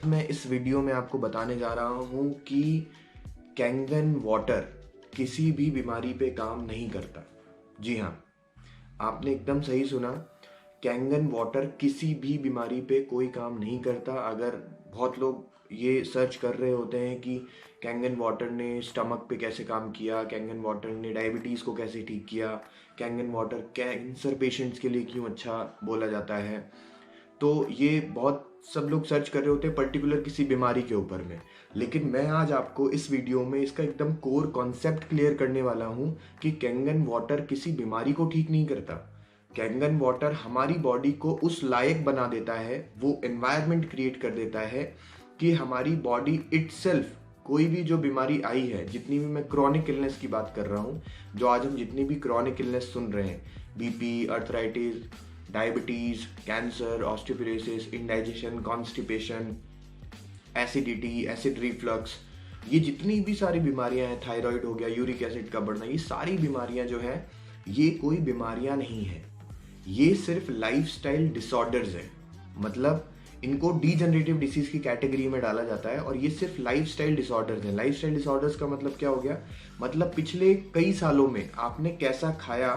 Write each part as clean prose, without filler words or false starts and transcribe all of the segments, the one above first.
मैं इस वीडियो में आपको बताने जा रहा हूँ कि कैंगन वाटर किसी भी बीमारी पे काम नहीं करता। जी हाँ, आपने एकदम सही सुना। कैंगन वाटर किसी भी बीमारी पे कोई काम नहीं करता। अगर बहुत लोग ये सर्च कर रहे होते हैं कि कैंगन वाटर ने स्टमक पे कैसे काम किया, कैंगन वाटर ने डायबिटीज़ को कैसे ठीक किया, कैंगन वाटर कैंसर पेशेंट्स के लिए क्यों अच्छा बोला जाता है, तो ये बहुत सब लोग सर्च कर रहे होते हैं पर्टिकुलर किसी बीमारी के ऊपर में। लेकिन मैं आज आपको इस वीडियो में इसका एकदम कोर कॉन्सेप्ट क्लियर करने वाला हूँ कि कैंगन वाटर किसी बीमारी को ठीक नहीं करता। कैंगन वाटर हमारी बॉडी को उस लायक बना देता है, वो एनवायरनमेंट क्रिएट कर देता है कि हमारी बॉडी इटसेल्फ कोई भी जो बीमारी आई है, जितनी भी मैं क्रॉनिक इलनेस की बात कर रहा हूँ, जो आज हम जितनी भी क्रॉनिक इलनेस सुन रहे हैं, BP, arthritis, diabetes, cancer, osteoporosis, indigestion, constipation, acidity, acid reflux, ये जितनी भी सारी बीमारियां हैं, थायराइड हो गया, यूरिक एसिड का बढ़ना, ये सारी बीमारियां जो हैं, ये कोई बीमारियां नहीं है, ये सिर्फ लाइफस्टाइल डिसऑर्डर्स है। मतलब इनको डीजनरेटिव डिसीज की कैटेगरी में डाला जाता है और ये सिर्फ लाइफस्टाइल डिसऑर्डर्स हैं। लाइफस्टाइल डिसऑर्डर्स का मतलब क्या हो गया? मतलब पिछले कई सालों में आपने कैसा खाया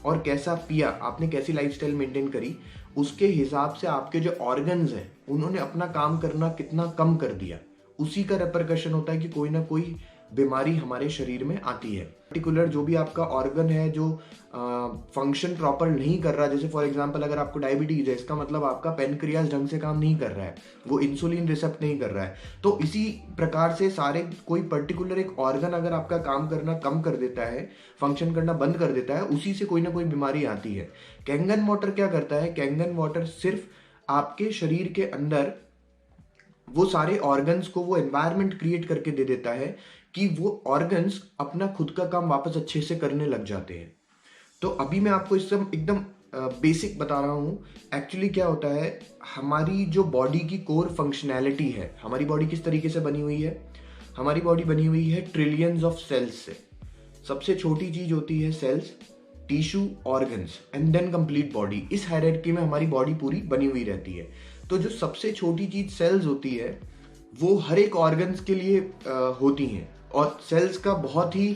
और कैसा पिया, आपने कैसी लाइफस्टाइल मेंटेन करी, उसके हिसाब से आपके जो ऑर्गन्स हैं उन्होंने अपना काम करना कितना कम कर दिया, उसी का रेपरकशन होता है कि कोई ना कोई बीमारी हमारे शरीर में आती है। पर्टिकुलर जो भी आपका ऑर्गन है जो फंक्शन प्रॉपर नहीं कर रहा, जैसे फॉर एग्जांपल अगर आपको डायबिटीज है, इसका मतलब आपका पेनक्रियाज ढंग से काम नहीं कर रहा है, वो इंसुलिन रिसेप्ट नहीं कर रहा है। तो इसी प्रकार से सारे कोई पर्टिकुलर एक ऑर्गन अगर आपका काम करना कम कर देता है, फंक्शन करना बंद कर देता है, उसी से कोई ना कोई बीमारी आती है। कैंगन वाटर क्या करता है? कैंगन वाटर सिर्फ आपके शरीर के अंदर वो सारे ऑर्गन्स को वो एनवायरनमेंट क्रिएट करके दे देता है कि वो ऑर्गन्स अपना खुद का काम वापस अच्छे से करने लग जाते हैं। तो अभी मैं आपको इससे एकदम बेसिक बता रहा हूँ। एक्चुअली क्या होता है, हमारी जो बॉडी की कोर फंक्शनैलिटी है, हमारी बॉडी किस तरीके से बनी हुई है? हमारी बॉडी बनी हुई है ट्रिलियंस ऑफ सेल्स से। सबसे छोटी चीज होती है cells, tissue, organs and then complete body. इस हायरार्की में हमारी बॉडी पूरी बनी हुई रहती है। तो जो सबसे छोटी चीज सेल्स होती है वो हर एक ऑर्गन्स के लिए होती हैं और सेल्स का बहुत ही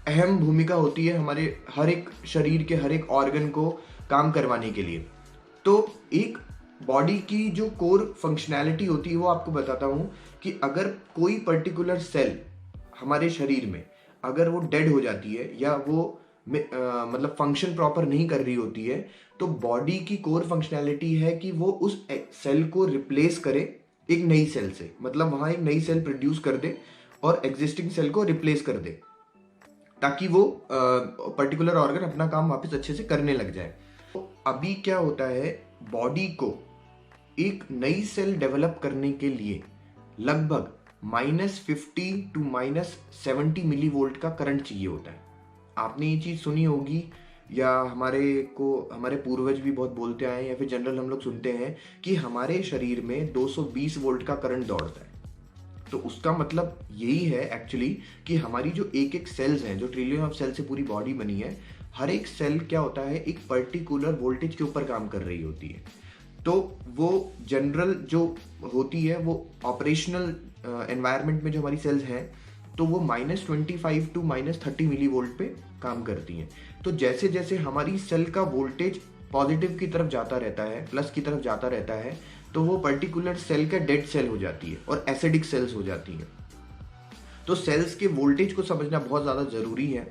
अहम भूमिका होती है हमारे हर एक शरीर के हर एक ऑर्गन को काम करवाने के लिए। तो एक बॉडी की जो कोर फंक्शनैलिटी होती है वो आपको बताता हूँ कि अगर कोई पर्टिकुलर सेल हमारे शरीर में अगर वो डेड हो जाती है या वो मतलब फंक्शन प्रॉपर नहीं कर रही होती है, तो बॉडी की कोर फंक्शनैलिटी है कि वो उस सेल को रिप्लेस करे एक नई सेल से। मतलब वहां एक नई सेल प्रोड्यूस कर दे और एग्जिस्टिंग सेल को रिप्लेस कर दे, ताकि वो पर्टिकुलर ऑर्गन अपना काम वापस अच्छे से करने लग जाए। तो अभी क्या होता है, बॉडी को एक नई सेल डेवलप करने के लिए लगभग -50 टू -70 मिली वोल्ट का करंट चाहिए होता है। आपने ये चीज सुनी होगी या हमारे पूर्वज भी बहुत बोलते आए हैं या फिर जनरल हम लोग सुनते हैं कि हमारे शरीर में 220 वोल्ट का करंट दौड़ता है। तो उसका मतलब यही है एक्चुअली कि हमारी जो एक एक सेल्स हैं, जो ट्रिलियन ऑफ सेल से पूरी बॉडी बनी है, हर एक सेल क्या होता है, एक पर्टिकुलर वोल्टेज के ऊपर काम कर रही होती है। तो वो जनरल जो होती है वो ऑपरेशनल एनवायरनमेंट में जो हमारी सेल्स हैं, तो वो -25 टू -30 मिली वोल्ट पे काम करती हैं। तो जैसे जैसे हमारी सेल का वोल्टेज पॉजिटिव की तरफ जाता रहता है, प्लस की तरफ जाता रहता है, तो वो पर्टिकुलर सेल का डेड सेल हो जाती है और एसिडिक सेल्स हो जाती हैं। तो सेल्स के वोल्टेज को समझना बहुत ज़्यादा ज़रूरी है।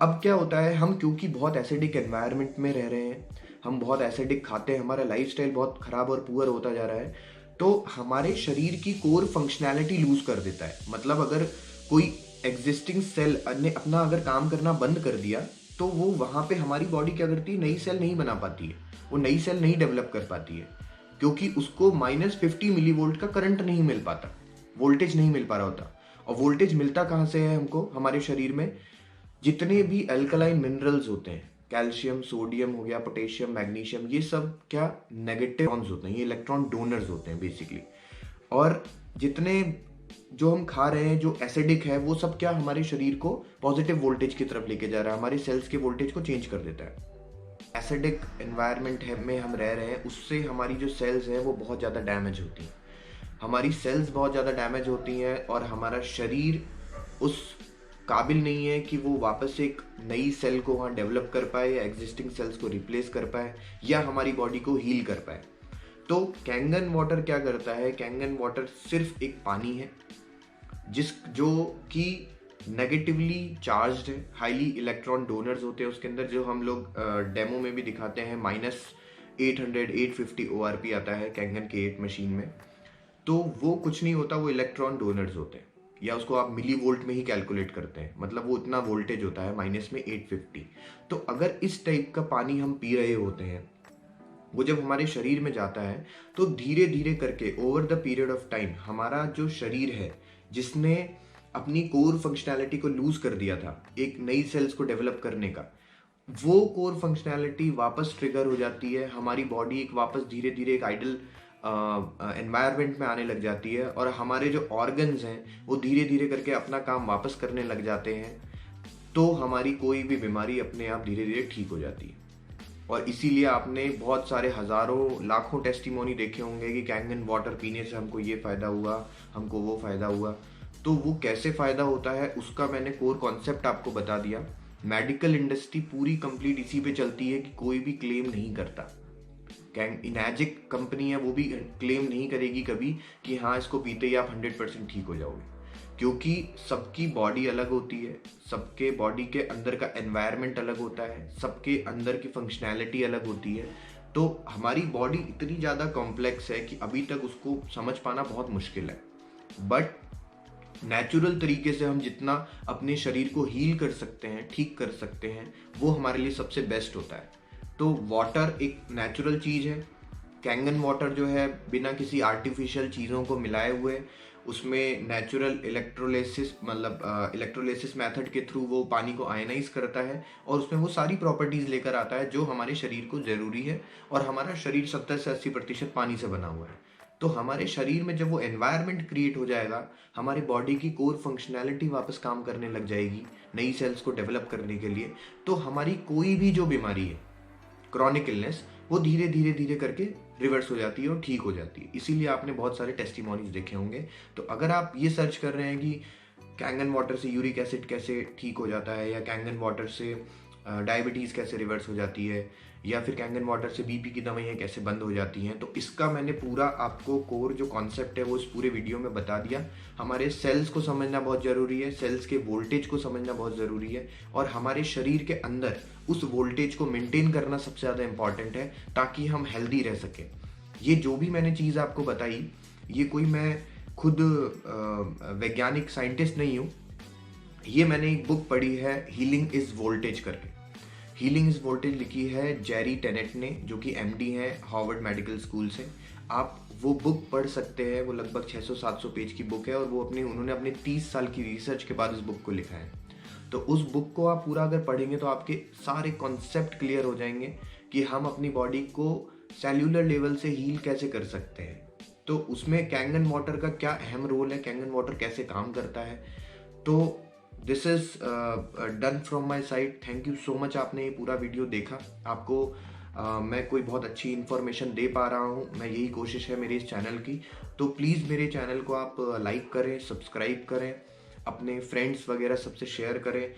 अब क्या होता है, हम क्योंकि बहुत एसिडिक एनवायरनमेंट में रह रहे हैं, हम बहुत एसिडिक खाते हैं, हमारा लाइफस्टाइल बहुत खराब और पुअर होता जा रहा है, तो हमारे शरीर की कोर फंक्शनैलिटी लूज कर देता है। मतलब अगर कोई एग्जिस्टिंग सेल ने अपना अगर काम करना बंद कर दिया, तो वो वहां पे हमारी बॉडी क्या करती है, नई सेल नहीं बना पाती है, वो नई सेल नहीं डेवलप कर पाती है, क्योंकि उसको -50 मिली वोल्ट का करंट नहीं मिल पाता, वोल्टेज नहीं मिल पा रहा होता। और वोल्टेज मिलता कहाँ से है हमको? हमारे शरीर में जितने भी अल्कलाइन मिनरल्स होते हैं, कैल्शियम, सोडियम हो गया, पोटेशियम, मैग्नीशियम, ये सब क्या नेगेटिव आयन्स होते हैं, ये इलेक्ट्रॉन डोनर्स होते हैं बेसिकली। और जितने जो हम खा रहे हैं जो एसिडिक है, वो सब क्या हमारे शरीर को पॉजिटिव वोल्टेज की तरफ लेके जा रहा है, हमारे सेल्स के वोल्टेज को चेंज कर देता है। एसिडिक एनवायरनमेंट में हम रह रहे हैं, उससे हमारी जो सेल्स हैं वो बहुत ज़्यादा डैमेज होती हैं। हमारी सेल्स बहुत ज़्यादा डैमेज होती हैं और हमारा शरीर उस काबिल नहीं है कि वो वापस एक नई सेल को वहाँ डेवलप कर पाए या एग्जिस्टिंग सेल्स को रिप्लेस कर पाए या हमारी बॉडी को हील कर पाए। तो कैंगन वाटर क्या करता है? कैंगन वाटर सिर्फ एक पानी है जो कि नेगेटिवली चार्ज्ड है, हाईली इलेक्ट्रॉन डोनर्स होते हैं उसके अंदर, जो हम लोग डेमो में भी दिखाते हैं। -850 ORP आता है कैंगन के 8 मशीन में। तो वो कुछ नहीं होता, वो इलेक्ट्रॉन डोनर्स होते हैं, या उसको आप मिली वोल्ट में ही कैलकुलेट करते हैं, मतलब वो इतना वोल्टेज होता है -850। तो अगर इस टाइप का पानी हम पी रहे होते हैं, वो जब हमारे शरीर में जाता है तो धीरे धीरे करके over the period of time हमारा जो शरीर है, जिसने अपनी कोर फंक्शनैलिटी को लूज कर दिया था एक नई सेल्स को डेवलप करने का, वो कोर फंक्शनैलिटी वापस ट्रिगर हो जाती है। हमारी बॉडी एक वापस धीरे धीरे एक आइडल एनवायरनमेंट में आने लग जाती है और हमारे जो ऑर्गन्स हैं वो धीरे धीरे करके अपना काम वापस करने लग जाते हैं। तो हमारी कोई भी बीमारी अपने आप धीरे धीरे ठीक हो जाती है। और इसीलिए आपने बहुत सारे हज़ारों लाखों टेस्टिमोनी देखे होंगे कि कैंगन वाटर पीने से हमको ये फ़ायदा हुआ, हमको वो फ़ायदा हुआ। तो वो कैसे फ़ायदा होता है उसका मैंने कोर कॉन्सेप्ट आपको बता दिया। मेडिकल इंडस्ट्री पूरी कंप्लीट इसी पे चलती है कि कोई भी क्लेम नहीं करता। इनैजिक कंपनी है, वो भी क्लेम नहीं करेगी कभी कि हाँ इसको पीते ही आप 100% ठीक हो जाओगे, क्योंकि सबकी बॉडी अलग होती है, सबके बॉडी के अंदर का एनवायरनमेंट अलग होता है, सबके अंदर की फंक्शनैलिटी अलग होती है। तो हमारी बॉडी इतनी ज़्यादा कॉम्प्लेक्स है कि अभी तक उसको समझ पाना बहुत मुश्किल है। बट नेचुरल तरीके से हम जितना अपने शरीर को हील कर सकते हैं, ठीक कर सकते हैं, वो हमारे लिए सबसे बेस्ट होता है। तो वाटर एक नेचुरल चीज़ है। कैंगन वाटर जो है बिना किसी आर्टिफिशियल चीज़ों को मिलाए हुए, उसमें नेचुरल इलेक्ट्रोलिसिस, मतलब इलेक्ट्रोलिसिस मेथड के थ्रू वो पानी को आयनाइज करता है और उसमें वो सारी प्रॉपर्टीज़ लेकर आता है जो हमारे शरीर को ज़रूरी है। और हमारा शरीर 70 से 80% पानी से बना हुआ है। तो हमारे शरीर में जब वो एनवायरनमेंट क्रिएट हो जाएगा, हमारी बॉडी की कोर फंक्शनैलिटी वापस काम करने लग जाएगी नई सेल्स को डेवलप करने के लिए। तो हमारी कोई भी जो बीमारी है, क्रॉनिक इलनेस, वो धीरे धीरे धीरे करके रिवर्स हो जाती है और ठीक हो जाती है। इसीलिए आपने बहुत सारे टेस्टिमोनीज देखे होंगे। तो अगर आप ये सर्च कर रहे हैं कि कैंगन वाटर से यूरिक एसिड कैसे ठीक हो जाता है, या कैंगन वाटर से डायबिटीज़ कैसे रिवर्स हो जाती है, या फिर कैंगन वाटर से बीपी की दवाइयाँ कैसे बंद हो जाती हैं, तो इसका मैंने पूरा आपको कोर जो कॉन्सेप्ट है वो इस पूरे वीडियो में बता दिया। हमारे सेल्स को समझना बहुत ज़रूरी है, सेल्स के वोल्टेज को समझना बहुत ज़रूरी है, और हमारे शरीर के अंदर उस वोल्टेज को मेंटेन करना सबसे ज़्यादा इंपॉर्टेंट है, ताकि हम हेल्दी रह सकें। ये जो भी मैंने चीज़ आपको बताई, ये कोई मैं खुद वैज्ञानिक साइंटिस्ट नहीं हूँ। ये मैंने एक बुक पढ़ी है, हीलिंग इज़ वोल्टेज करके। हीलिंग इज़ वोल्टेज लिखी है जेरी टेनेट ने, जो कि MD हैं हार्वर्ड मेडिकल स्कूल से। आप वो बुक पढ़ सकते हैं। वो लगभग 600-700 पेज की बुक है, और वो उन्होंने अपने 30 साल की रिसर्च के बाद इस बुक को लिखा है। तो उस बुक को आप पूरा अगर पढ़ेंगे तो आपके सारे कॉन्सेप्ट क्लियर हो जाएंगे कि हम अपनी बॉडी को सेल्यूलर लेवल से हील कैसे कर सकते हैं। तो उसमें कैंगन वाटर का क्या अहम रोल है, कैंगन वाटर कैसे काम करता है। तो this is done from my side. Thank you so much, आपने ये पूरा वीडियो देखा। आपको मैं कोई बहुत अच्छी इन्फॉर्मेशन दे पा रहा हूँ, मैं यही कोशिश है मेरे इस चैनल की। तो प्लीज़ मेरे चैनल को आप लाइक करें, सब्सक्राइब करें, अपने फ्रेंड्स वगैरह सबसे शेयर करें।